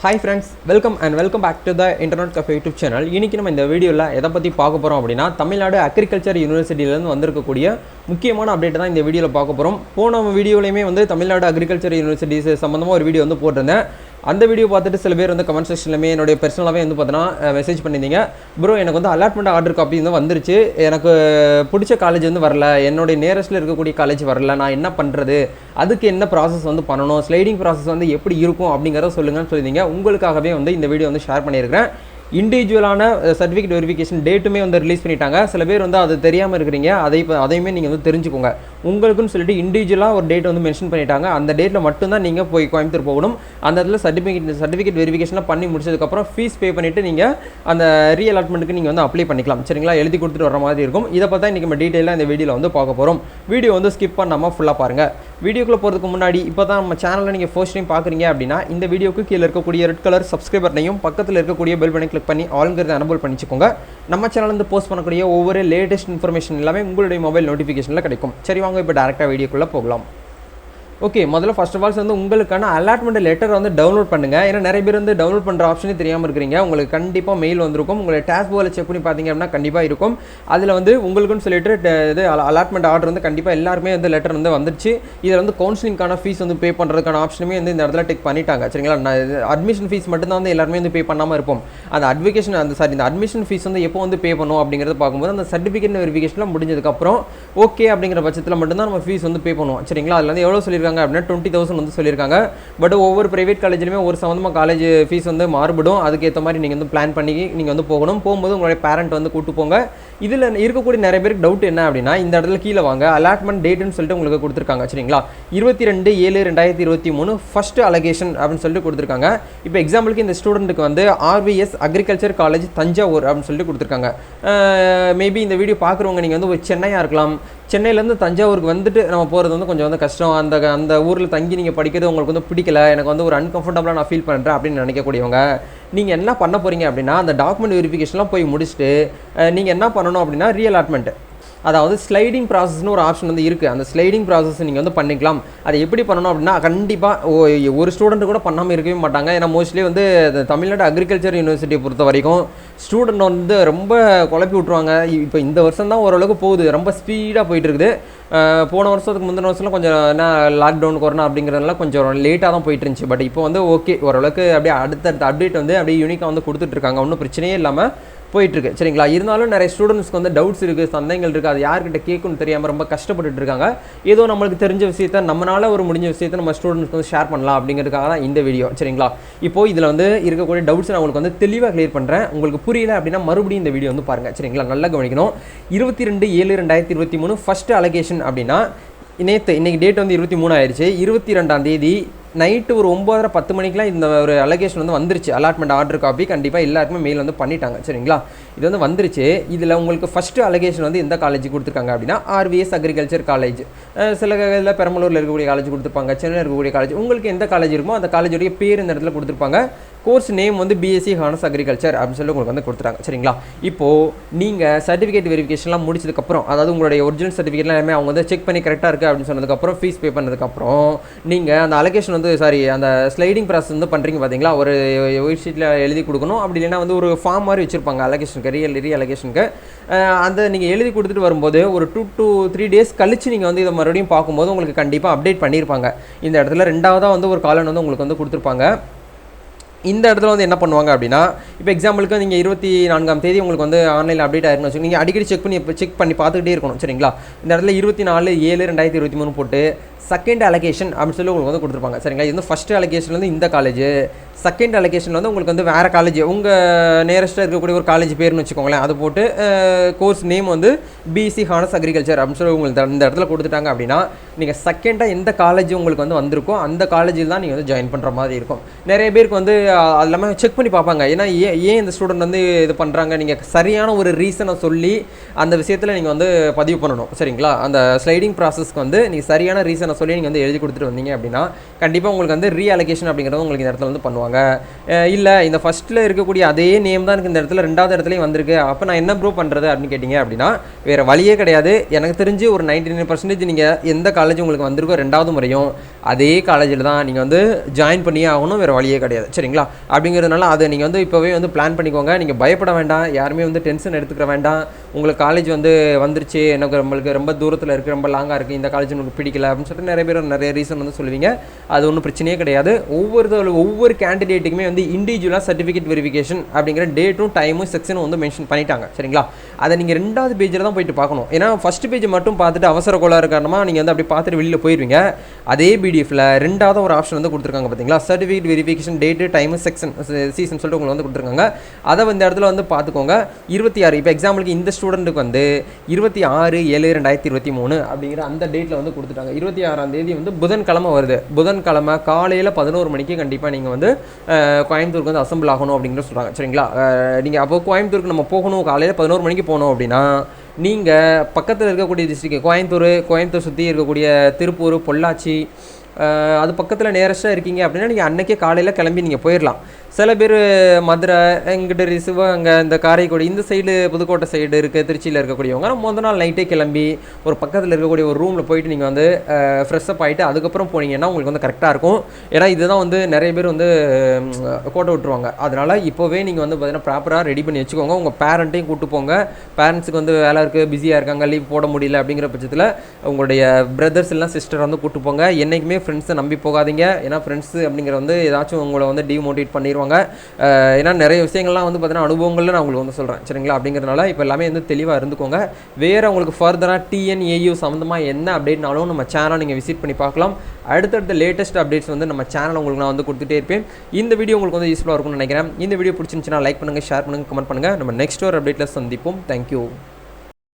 Hi friends, welcome back to the Internet Cafe YouTube channel. இன்னைக்கு நம்ம இந்த வீடியோல எதை பத்தி பார்க்க போறோம் அப்படினா தமிழ்நாடு அக்ரிகல்ச்சர் யுனிவர்சிட்டில இருந்து வந்திருக்கக்கூடிய முக்கியமான அப்டேட் தான் இந்த வீடியோல பார்க்க போறோம். போன வீடியோலயுமே வந்து தமிழ்நாடு அக்ரிகல்ச்சர் யுனிவர்சிட்டிஸ் சம்பந்தமா ஒரு வீடியோ வந்து போட்டிருந்தேன். அந்த வீடியோ பார்த்துட்டு சில பேர் வந்து கமெண்ட் செக்ஷன்லமே என்னோட பர்சனலாவே வந்து பார்த்தனா மெசேஜ் பண்ணிருந்தீங்க. ப்ரோ எனக்கு வந்து அலாட்மெண்ட் ஆர்டர் காப்பி வந்து வந்துருச்சு. எனக்கு பிடிச்ச காலேஜ் வந்து வரல. என்னோட நியரஸ்ட்ல இருக்கக்கூடிய காலேஜ் வரல. நான் என்ன பண்றது? அதுக்கு என்ன process வந்து பண்ணனும்? ஸ்லைடிங் process வந்து எப்படி இருக்கும் அப்படிங்கறத சொல்லுங்கன்னு சொல்லிருந்தீங்க. உங்களுக்காகவே வந்து இந்த வீடியோ வந்து ஷேர் பண்ணியிருக்கேன். இண்டிவிஜுவலான சர்டிஃபிகேட் வெரிஃபிகேஷன் டேட்டுமே வந்து ரிலீஸ் பண்ணிட்டாங்க. சில பேர் வந்து அது தெரியாமல் இருக்கிறீங்க. அதையுமே நீங்கள் வந்து தெரிஞ்சுக்கோங்க. உங்களுக்குன்னு சொல்லிட்டு இண்டிவிஜுவலாக ஒரு டேட் வந்து மென்ஷன் பண்ணிட்டாங்க. அந்த டேட்டில் மட்டும்தான் நீங்கள் போய் கோயம்புத்தூர் போகணும். அந்த இடத்துல சர்டிஃபிகேட் வெரிஃபிகேஷன்லாம் பண்ணி முடிச்சதுக்கப்புறம் ஃபீஸ் பே பண்ணிவிட்டு நீங்கள் அந்த ரீஅலாட்மெண்ட்டுக்கு நீங்கள் வந்து அப்ளை பண்ணிக்கலாம். சரிங்களா? எழுதி கொடுத்துட்டு வர மாதிரி இருக்கும். இதை பார்த்தா இன்றைக்கி நம்ம டீட்டெயிலாக இந்த வீடியோவில் வந்து பார்க்க போகிறோம். வீடியோ வந்து ஸ்கிப் பண்ணாமல் ஃபுல்லாக பாருங்கள். வீடியோக்குள்ளே போகிறதுக்கு முன்னாடி இப்போ தான் நம்ம சேனலில் நீங்கள் ஃபர்ஸ்ட் டைம் பார்க்குறீங்க அப்படின்னா இந்த வீடியோக்கு கீழே இருக்கக்கூடிய ரெட் கலர் சப்ஸ்கிரைப் பட்டனையும் பக்கத்தில் இருக்கக்கூடிய பெல் பட்டனை கிளிக் பண்ணி ஆல்ங்கிறத எனேபிள் பண்ணிச்சுக்கோங்க. நம்ம சேனல்லேருந்து போஸ்ட் பண்ணக்கூடிய ஒவ்வொரு லேட்டஸ்ட் இன்ஃபர்மேஷன் எல்லாமே உங்களுடைய மொபைல் நோட்டிஃபிகேஷனில் கிடைக்கும். சரி வாங்க இப்போ டேரெக்டாக வீடியோக்குள்ளே போகலாம். ஓகே, முதல்ல ஃபர்ஸ்ட் ஆஃப் ஆல் வந்து உங்களுக்கான அலாட்மெண்ட் லெட்டர் வந்து டவுன்லோட் பண்ணுங்கள். ஏன்னா நிறைய பேர் வந்து டவுன்லோட் பண்ணுற ஆப்ஷனே தெரியாமல் இருக்கிறீங்க. உங்களுக்கு கண்டிப்பாக மெயில் வந்திருக்கும். உங்களுடைய டாஸ்க் பாரில் செக் பண்ணி பார்த்தீங்க அப்படின்னா கண்டிப்பாக இருக்கும். அதில் வந்து உங்களுக்குன்னு சொல்லிட்டு இது அலாட்மெண்ட் ஆர்டர் வந்து கண்டிப்பாக எல்லாருமே வந்து லெட்டர் வந்து வந்துருச்சு. இதில் வந்து கவுன்சிலிங்கான ஃபீஸ் வந்து பே பண்ணுறதுக்கான ஆப்ஷனுமே வந்து இந்த இடத்துல டெக் பண்ணிட்டாங்க. சரிங்களா? அட்மிஷன் ஃபீஸ் மட்டும்தான் வந்து எல்லாருமே வந்து பே பண்ணாமல் இருப்போம். இந்த அட்மிஷன் ஃபீஸ் வந்து எப்போ வந்து பே பண்ணும் அப்படிங்கிறத பார்க்கும்போது அந்த சர்டிஃபிகேட் வெரிஃபிகேஷன்லாம் முடிஞ்சதுக்கப்புறம் ஓகே அப்படிங்கிற பட்சத்தில் மட்டும்தான் நம்ம ஃபீஸ் வந்து பே பண்ணுவோம். சரிங்களா? அதில் வந்து எவ்வளோ சொல்லியிருக்காங்க அப்படின்னா 20,000 வந்து சொல்லியிருக்காங்க. பட் ஒவ்வொரு பிரைவேட் காலேஜ்லையுமே ஒரு சம்மந்தமாக காலேஜ் ஃபீஸ் வந்து மாறுபடும். அதுக்கேற்ற மாதிரி நீங்கள் வந்து பிளான் பண்ணி நீங்கள் வந்து போகும்போது உங்களுடைய பேரண்ட் வந்து கூட்டு போங்க. இதில் இருக்கக்கூடிய நிறைய பேருக்கு டவுட் என்ன அப்படின்னா இந்த இடத்துல கீழே வாங்க அலாட்மெண்ட் டேட்டுன்னு சொல்லிட்டு உங்களுக்கு கொடுத்துருக்காங்க. சரிங்களா? 22/7/2023 ஃபர்ஸ்ட் அலகேஷன் அப்படின்னு சொல்லிட்டு கொடுத்துருக்காங்க. இப்போ எக்ஸாம்பிளுக்கு இந்த ஸ்டூடெண்ட்டுக்கு வந்து ஆர்விஎஸ் அக்ரிகல்ச்சர் காலேஜ் தஞ்சாவூர் அப்படின்னு சொல்லிட்டு கொடுத்துருக்காங்க. மேபி இந்த வீடியோ பார்க்குறவங்க நீங்கள் வந்து ஒரு சென்னையாக இருக்கலாம். சென்னையிலேருந்து தஞ்சாவூருக்கு வந்துட்டு நம்ம போகிறது வந்து கொஞ்சம் வந்து கஷ்டம். அந்த ஊரில் தங்கி நீங்கள் படிக்கிறது உங்களுக்கு வந்து பிடிக்கல, எனக்கு வந்து ஒரு அன்கம்ஃபர்டபுளாக நான் ஃபீல் பண்ணுறேன் அப்படின்னு நினைக்கக்கூடியவங்க நீங்கள் என்ன பண்ண போகிறீங்க அப்படின்னா அந்த டாக்குமெண்ட் வெரிஃபிகேஷன்லாம் போய் முடிச்சுட்டு நீங்கள் என்ன பண்ணணும் அப்படின்னா ரீஅலாட்மெண்ட், அதாவது ஸ்லைடிங் ப்ராசஸ்னு ஒரு ஆப்ஷன் வந்து இருக்குது. அந்த ஸ்லைடிங் ப்ராசஸ் நீங்கள் வந்து பண்ணிக்கலாம். அதை எப்படி பண்ணணும் அப்படின்னா கண்டிப்பாக ஒரு ஸ்டூடெண்ட் கூட பண்ணாமல் இருக்கவே மாட்டாங்க. ஏன்னா மோஸ்ட்லி வந்து தமிழ்நாடு அக்ரிகல்ச்சர் யூனிவர்சிட்டியை பொறுத்த வரைக்கும் ஸ்டூடெண்ட் வந்து ரொம்ப குழப்பி விட்ருவாங்க. இப்போ இந்த வருஷம் தான் ஓரளவுக்கு போகுது, ரொம்ப ஸ்பீடாக போயிட்டு இருக்குது. போன வருஷத்துக்கு முந்தின வருஷம்லாம் கொஞ்சம் என்ன லாக்டவுன் கொரோனா அப்படிங்கிறதுனால கொஞ்சம் லேட்டாக தான் போயிட்டு இருந்துச்சு. பட் இப்போ வந்து ஓகே, ஓரளவுக்கு அப்படியே அடுத்தடுத்த அப்டேட் வந்து அப்படியே யூனிக்காக வந்து கொடுத்துட்ருக்காங்க. ஒன்றும் பிரச்சனையே இல்லாமல் போயிட்டுருக்கு. சரிங்களா? இருந்தாலும் நிறைய ஸ்டூடெண்ட்ஸ்க்கு வந்து டவுட்ஸ் இருக்குது, சந்தேகங்கள் இருக்குது. அது யார்கிட்ட கேட்கணும்னு தெரியாமல் ரொம்ப கஷ்டப்பட்டுட்டு இருக்காங்க. ஏதோ நம்மளுக்கு தெரிஞ்ச விஷயத்த நம்மளால் ஒரு முடிஞ்ச விஷயத்தை நம்ம ஸ்டூடெண்ட்ஸ்க்கு வந்து ஷேர் பண்ணலாம் அப்படிங்கிறதுக்காக தான் இந்த வீடியோ. சரிங்களா? இப்போது இதில் வந்து இருக்கக்கூடிய டவுட்ஸ் நான் உங்களுக்கு வந்து தெளிவாக கிளியர் பண்ணுறேன். உங்களுக்கு புரியல அப்படின்னா மறுபடியும் இந்த வீடியோ வந்து பாருங்கள். சரிங்களா? நல்லா கவனிக்கணும். 22/7/2023 ஃபர்ஸ்ட் அலகேஷன் அப்படின்னா இன்னைக்கு டேட் வந்து 23 ஆயிடுச்சு. 22ஆம் தேதி நைட்டு ஒரு 9:30-10 மணிக்கெலாம் இந்த ஒரு அலகேஷன் வந்து வந்துருச்சு. அலாட்மெண்ட் ஆர்டர் காப்பி கண்டிப்பாக எல்லாருக்குமே மெயில் வந்து பண்ணிட்டாங்க. சரிங்களா? இது வந்து வந்துருச்சு. இதில் உங்களுக்கு ஃபஸ்ட்டு அலகேஷன் வந்து எந்த காலேஜ் கொடுத்துருக்காங்க அப்படின்னா ஆர்விஎஸ் அக்ரிகல்ச்சர் காலேஜ். சில இதில் பெரம்பலூரில் இருக்கக்கூடிய காலேஜ் கொடுத்துருப்பாங்க, சென்னையில் இருக்கக்கூடிய காலேஜ். உங்களுக்கு எந்த காலேஜ் இருக்குமோ அந்த காலேஜுடைய பேர் இந்த இடத்துல கொடுத்துருப்பாங்க. கோர்ஸ் நேம் வந்து பிஎஸ்சி ஹானர்ஸ் அக்ரிகல்ச்சர் அப்படின்னு சொல்லி உங்களுக்கு வந்து கொடுத்துட்டாங்க. சரிங்களா? இப்போது நீங்கள் சர்டிஃபிகேட் வெரிஃபிகேஷன்லாம் முடிச்சதுக்கப்புறம், அதாவது உங்களுடைய ஒரிஜினல் சர்டிஃபிகேட்லாம் எல்லாமே அவங்க வந்து செக் பண்ணி கரெக்டாக இருக்குது அப்படின்னு சொன்னதுக்கப்புறம் ஃபீஸ் பே பண்ணதுக்கப்புறம் நீங்கள் அந்த அலகேஷன் வந்து அந்த ஸ்லைடிங் ப்ராசஸ் வந்து பண்ணுறீங்க பார்த்தீங்களா? ஒரு ஒயிட் ஷீட்டில் எழுதி கொடுக்கணும். அப்படி இல்லைன்னா வந்து ஒரு ஃபார்ம் மாதிரி வச்சுருப்பாங்க அலகேஷனுக்கு, ரீஅலகேஷனுக்கு. அந்த நீங்கள் எழுதி கொடுத்துட்டு வரும்போது ஒரு 2 to 3 days கழிச்சு நீங்கள் வந்து இதை மறுபடியும் பார்க்கும்போது உங்களுக்கு கண்டிப்பாக அப்டேட் பண்ணியிருப்பாங்க. இந்த இடத்துல ரெண்டாவதாக வந்து ஒரு காலன் வந்து உங்களுக்கு வந்து கொடுத்துருப்பாங்க. இந்த இடத்துல வந்து என்ன பண்ணுவாங்க அப்படின்னா இப்போ எக்ஸாம்பிளுக்கு நீங்கள் 24ஆம் தேதி உங்களுக்கு வந்து ஆன்லைனில் அப்டேட் ஆயிருக்குன்னு வச்சுக்கோங்க. நீங்கள் அடிக்கடி செக் பண்ணி பார்த்துக்கிட்டே இருக்கணும். சரிங்களா? இந்த இடத்துல 24/7/2023 போட்டு செகண்ட் அலகேஷன் அப்படின்னு சொல்லி உங்களுக்கு வந்து கொடுத்துருப்பாங்க. சரிங்களா? இது வந்து ஃபஸ்ட்டு அலகேஷன் வந்து இந்த காலேஜ், செகண்ட் அலகேஷன் வந்து உங்களுக்கு வந்து வேறு காலேஜ், உங்கள் நியரஸ்ட்டாக இருக்கக்கூடிய ஒரு காலேஜ் பேர்னு வச்சுக்கோங்களேன். அது போட்டு கோர்ஸ் நேம் வந்து பிஎஸ்சி ஹானர்ஸ் அக்ரிகல்ச்சர் அப்படின்னு சொல்லி உங்களுக்கு இந்த இடத்துல கொடுத்துட்டாங்க அப்படின்னா நீங்கள் செகண்டாக எந்த காலேஜ் உங்களுக்கு வந்து வந்திருக்கோ அந்த காலேஜில் தான் நீங்கள் வந்து ஜாயின் பண்ணுற மாதிரி இருக்கும். நிறைய பேருக்கு வந்து அது எல்லாமே செக் பண்ணி பார்ப்பாங்க. ஏன்னா ஏன் இந்த ஸ்டூடெண்ட் வந்து இது பண்ணுறாங்க, நீங்கள் சரியான ஒரு ரீசனை சொல்லி அந்த விஷயத்தில் நீங்கள் வந்து பதிவு பண்ணணும். சரிங்களா? அந்த ஸ்லைடிங் ப்ராசஸ்க்கு வந்து நீங்கள் சரியான ரீசனை நான் சொல்லி நீங்கள் வந்து எழுதி கொடுத்துட்டு வந்தீங்க அப்படின்னா கண்டிப்பாக உங்களுக்கு வந்து ரீஅலோகேஷன் அப்படிங்கிறது உங்களுக்கு இந்த இடத்துல வந்து பண்ணுவாங்க. இல்லை இந்த ஃபஸ்ட்டில் இருக்கக்கூடிய அதே நேம் தான் எனக்கு இந்த இடத்துல 2வது இடத்துலையும் வந்திருக்கு, அப்போ நான் என்ன ப்ரூவ் பண்ணுறது அப்படின்னு கேட்டிங்க அப்படின்னா வேறு வழியே கிடையாது. எனக்கு தெரிஞ்சு ஒரு 99% நீங்கள் எந்த காலேஜ் உங்களுக்கு வந்திருக்கோ 2வது முறையும் அதே காலேஜில் தான் நீங்கள் வந்து ஜாயின் பண்ணியே ஆகணும், வேறு வழியே கிடையாது. சரிங்களா? அப்படிங்கிறதுனால அதை நீங்கள் வந்து இப்போவே வந்து பிளான் பண்ணிக்கோங்க. நீங்கள் பயப்பட வேண்டாம், யாருமே வந்து டென்ஷன் எடுத்துக்கிற வேண்டாம். உங்களுக்கு காலேஜ் வந்து வந்துருச்சு, எனக்கு நம்மளுக்கு ரொம்ப தூரத்தில் இருக்குது, ரொம்ப லாங்காக இருக்குது, இந்த காலேஜ் உங்களுக்கு பிடிக்கல அப்படின்னு சொல்லிட்டு நிறைய பேர் நிறைய ரீசன் வந்து சொல்லுவீங்க. அது ஒன்றும் பிரச்சனையே கிடையாது. ஒவ்வொரு கேண்டிடேட்டுக்குமே வந்து இண்டிவிஜுவலாக சர்டிஃபிகேட் வெரிஃபிகேஷன் அப்படிங்கிற டேட்டும் டைமும் செக்ஷனும் வந்து மென்ஷன் பண்ணிட்டாங்க. சரிங்களா? அதை நீங்கள் 2வது பேஜில் தான் போயிட்டு பார்க்கணும். ஏன்னா ஃபஸ்ட் பேஜ் மட்டும் பார்த்துட்டு அவசர கோளாறு காரணமாக நீங்கள் வந்து அப்படி பார்த்துட்டு வெளியில் போயிடுவீங்க. அதே பிடிஎஃப்ல 2வது ஒரு ஆப்ஷன் வந்து கொடுத்துருக்காங்க பார்த்தீங்களா, certificate verification date time section season சொல்லிட்டு உங்களுக்கு வந்து கொடுத்துருக்காங்க. அதை இந்த இடத்துல வந்து பார்த்துக்கோங்க. 26 இப்போ எக்ஸாம்பிளுக்கு இந்த ஸ்டூடெண்ட்டுக்கு வந்து 26/7/2023 அப்படிங்கிற அந்த டேட்டில் வந்து கொடுத்துட்டாங்க. 26ஆம் தேதி வந்து புதன்கிழமை வருது. புதன்கிழமை காலையில் 11 மணிக்கு கண்டிப்பாக நீங்கள் வந்து கோயம்புத்தூருக்கு வந்து அசம்பிள் ஆகணும் அப்படிங்கிற சொல்கிறாங்க. சரிங்களா? நீங்கள் அப்போ கோயம்புத்தூருக்கு நம்ம போகணும், காலையில் 11 மணிக்கு போகணும் அப்படின்னா நீங்கள் பக்கத்தில் இருக்கக்கூடிய டிஸ்ட்ரிக்ட் கோயம்புத்தூர் சுற்றி இருக்கக்கூடிய திருப்பூர், பொள்ளாச்சி, அது பக்கத்தில் நேரஸ்ட்டாக இருக்கீங்க அப்படின்னா நீங்கள் அன்றைக்கே காலையில் கிளம்பி நீங்கள் போயிடலாம். சில பேர் மதுரை, எங்கிட்ட சிவகங்கை, இந்த காரைக்குடி, இந்த சைடு புதுக்கோட்டை சைடு இருக்குது, திருச்சியில் இருக்கக்கூடியவங்க மொதல் நாள் நைட்டே கிளம்பி ஒரு பக்கத்தில் இருக்கக்கூடிய ஒரு ரூமில் போயிட்டு நீங்கள் வந்து ஃப்ரெஷ்அப் ஆகிட்டு அதுக்கப்புறம் போனீங்கன்னா உங்களுக்கு வந்து கரெக்டாக இருக்கும். ஏன்னா இதுதான் வந்து நிறைய பேர் வந்து கோட்டை விட்டுருவாங்க. அதனால் இப்போவே நீங்கள் வந்து பார்த்தீங்கன்னா ப்ராப்பராக ரெடி பண்ணி வச்சுக்கோங்க. உங்கள் பேரண்ட்டையும் கூப்பிட்டு போங்க. பேரண்ட்ஸுக்கு வந்து வேலை இருக்குது, பிஸியாக இருக்காங்க, லீவ் போட முடியல அப்படிங்கிற பட்சத்தில் உங்களுடைய பிரதர்ஸ் எல்லாம் சிஸ்டர் வந்து கூப்பிட்டு போங்க. என்றைக்குமே ஃப்ரெண்ட்ஸை நம்பி போகாதீங்க. ஏன்னா ஃப்ரெண்ட்ஸு அப்படிங்கிற வந்து ஏதாச்சும் உங்களை வந்து டிமோட்டிவேட் பண்ணிடுவாங்க. ஏன்னா நிறைய விஷயங்கள்லாம் வந்து பார்த்தீங்கன்னா அனுபவங்களில் நான் உங்களுக்கு வந்து சொல்கிறேன். சரிங்களா? அப்படிங்கிறதுனால இப்போ எல்லாமே வந்து தெளிவாக இருந்துக்கோங்க. வேறு உங்களுக்கு ஃபர்தராக TNAU சம்மந்தமாக என்ன அப்டேட்னாலும் நம்ம சேனலை நீங்கள் விசிட் பண்ணி பார்க்கலாம். அடுத்தடுத்த லேட்டஸ்ட் அப்டேட்ஸ் வந்து நம்ம சேனல் உங்களுக்கு நான் வந்து கொடுத்துட்டே இருப்பேன். இந்த வீடியோ உங்களுக்கு வந்து யூஸ்ஃபுல்லாக இருக்கும்னு நினைக்கிறேன். இந்த வீடியோ பிடிச்சிருந்துச்சுன்னா லைக் பண்ணுங்கள், ஷேர் பண்ணுங்கள், கமெண்ட் பண்ணுங்கள். நம்ம நெக்ஸ்ட் ஒரு அப்டேட்டில் சந்திப்போம். தேங்க்யூ.